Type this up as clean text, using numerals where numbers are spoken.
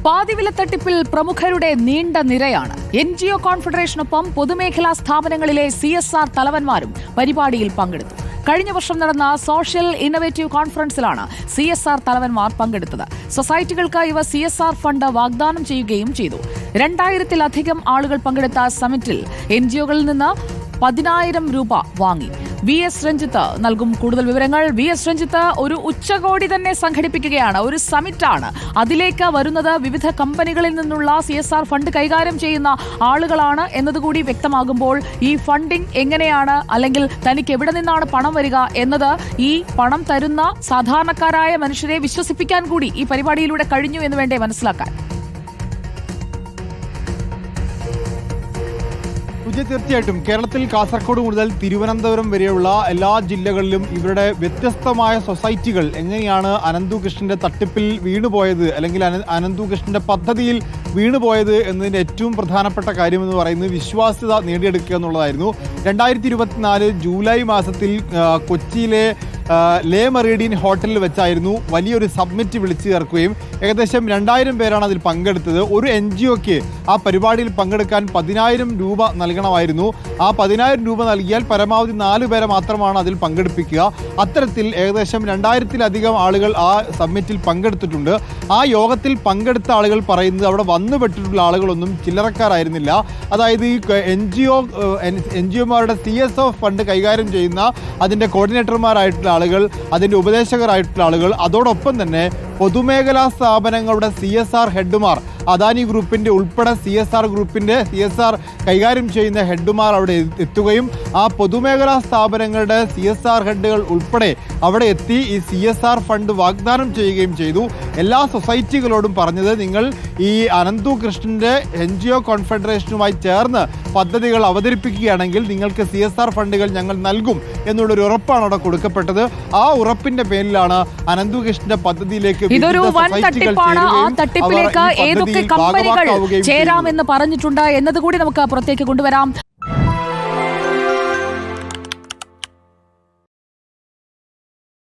പാതിവില തട്ടിപ്പിൽ പ്രമുഖരുടെ നീണ്ട നിരയാണ്. NGO കോൺഫെഡറേഷനൊപ്പം പൊതുമേഖലാ സ്ഥാപനങ്ങളിലെ CSR തലവന്മാരും പരിപാടിയിൽ പങ്കെടുത്തു. കഴിഞ്ഞ വർഷം നടന്ന സോഷ്യൽ ഇന്നൊവേറ്റീവ് കോൺഫറൻസിലാണ് CSR തലവന്മാർ പങ്കെടുത്തത്. സൊസൈറ്റികൾക്ക് ഇവ CSR ഫണ്ട് വാഗ്ദാനം ചെയ്യുകയും ചെയ്തു. 2000-ലധികം ആളുകൾ പങ്കെടുത്ത സമിറ്റിൽ NGOകളിൽ നിന്ന് 10,000 രൂപ വാങ്ങി. VS രഞ്ജിത്ത് നൽകും കൂടുതൽ വിവരങ്ങൾ. VS രഞ്ജിത്ത്, ഒരു ഉച്ചകോടി തന്നെ സംഘടിപ്പിക്കുകയാണ്, ഒരു സമിറ്റാണ്. അതിലേക്ക് വരുന്നത് വിവിധ കമ്പനികളിൽ നിന്നുള്ള CSR ഫണ്ട് കൈകാര്യം ചെയ്യുന്ന ആളുകളാണ് എന്നതുകൂടി വ്യക്തമാകുമ്പോൾ ഈ ഫണ്ടിംഗ് എങ്ങനെയാണ്, അല്ലെങ്കിൽ തനിക്ക് എവിടെ നിന്നാണ് പണം വരിക എന്നത് ഈ പണം തരുന്ന സാധാരണക്കാരായ മനുഷ്യരെ വിശ്വസിപ്പിക്കാൻ കൂടി ഈ പരിപാടിയിലൂടെ കഴിഞ്ഞു എന്ന് വേണ്ടേ മനസ്സിലാക്കാൻ? തീർച്ചയായിട്ടും കേരളത്തിൽ കാസർഗോഡ് മുതൽ തിരുവനന്തപുരം വരെയുള്ള എല്ലാ ജില്ലകളിലും ഇവരുടെ വ്യത്യസ്തമായ സൊസൈറ്റികൾ എങ്ങനെയാണ് അനന്തുകൃഷ്ണന്റെ തട്ടിപ്പിൽ വീണുപോയത്, അല്ലെങ്കിൽ അനന്തുകൃഷ്ണന്റെ പദ്ധതിയിൽ വീണുപോയത് എന്നതിൻ്റെ ഏറ്റവും പ്രധാനപ്പെട്ട കാര്യമെന്ന് പറയുന്നത് വിശ്വാസ്യത നേടിയെടുക്കുക എന്നുള്ളതായിരുന്നു. 2024 ജൂലൈ മാസത്തിൽ കൊച്ചിയിലെ ലേ മെറിഡിയൻ ഹോട്ടലിൽ വെച്ചായിരുന്നു വലിയൊരു സബ്മിറ്റ് വിളിച്ചു ചേർക്കുകയും ഏകദേശം 2000 പേരാണ് അതിൽ പങ്കെടുത്തത്. ഒരു NGOക്ക് ആ പരിപാടിയിൽ പങ്കെടുക്കാൻ 10,000 രൂപ നൽകണമായിരുന്നു. ആ 10,000 രൂപ നൽകിയാൽ പരമാവധി 4 പേരെ മാത്രമാണ് അതിൽ പങ്കെടുപ്പിക്കുക. അത്തരത്തിൽ ഏകദേശം 2000-ലധികം ആളുകൾ ആ സബ്മിറ്റിൽ പങ്കെടുത്തിട്ടുണ്ട്. ആ യോഗത്തിൽ പങ്കെടുത്ത ആളുകൾ പറയുന്നത് അവിടെ വന്നുപെട്ടിട്ടുള്ള ആളുകളൊന്നും ചില്ലറക്കാരായിരുന്നില്ല. അതായത് ഈ NGOമാരുടെ CSO ഫണ്ട് കൈകാര്യം ചെയ്യുന്ന അതിൻ്റെ കോർഡിനേറ്റർമാരായിട്ടുള്ള ആളുകൾ, അതിൻ്റെ ഉപദേശകരായിട്ടുള്ള ആളുകൾ, അതോടൊപ്പം തന്നെ പൊതുമേഖലാ സ്ഥാപനങ്ങളുടെ CSR ഹെഡുമാർ, അദാനി ഗ്രൂപ്പിൻ്റെ ഉൾപ്പെടെ CSR ഗ്രൂപ്പിൻ്റെ CSR കൈകാര്യം ചെയ്യുന്ന ഹെഡുമാർ അവിടെ എത്തുകയും ആ പൊതുമേഖലാ സ്ഥാപനങ്ങളുടെ CSR ഹെഡുകൾ ഉൾപ്പെടെ അവിടെ എത്തി ഈ CSR ഫണ്ട് വാഗ്ദാനം ചെയ്യുകയും ചെയ്തു. എല്ലാ സൊസൈറ്റികളോടും പറഞ്ഞത്, നിങ്ങൾ ഈ അനന്തുകൃഷ്ണൻ്റെ NGO കോൺഫെഡറേഷനുമായി ചേർന്ന് പദ്ധതികൾ അവതരിപ്പിക്കുകയാണെങ്കിൽ നിങ്ങൾക്ക് CSR ഫണ്ടുകൾ ഞങ്ങൾ നൽകും എന്നുള്ളൊരു ഉറപ്പാണ് അവിടെ കൊടുക്കപ്പെട്ടത്. ആ ഉറപ്പിന്റെ പേരിലാണ് അനന്തുകൃഷ്ണന്റെ പദ്ധതിയിലേക്ക് ഇതൊരു വൻ തട്ടിപ്പാണ്. ആ തട്ടിപ്പിലേക്ക് ഏതൊക്കെ കമ്പനികൾ ചേരാമെന്ന് പറഞ്ഞിട്ടുണ്ട് എന്നതുകൂടി നമുക്ക് പുറത്തേക്ക് കൊണ്ടുവരാം.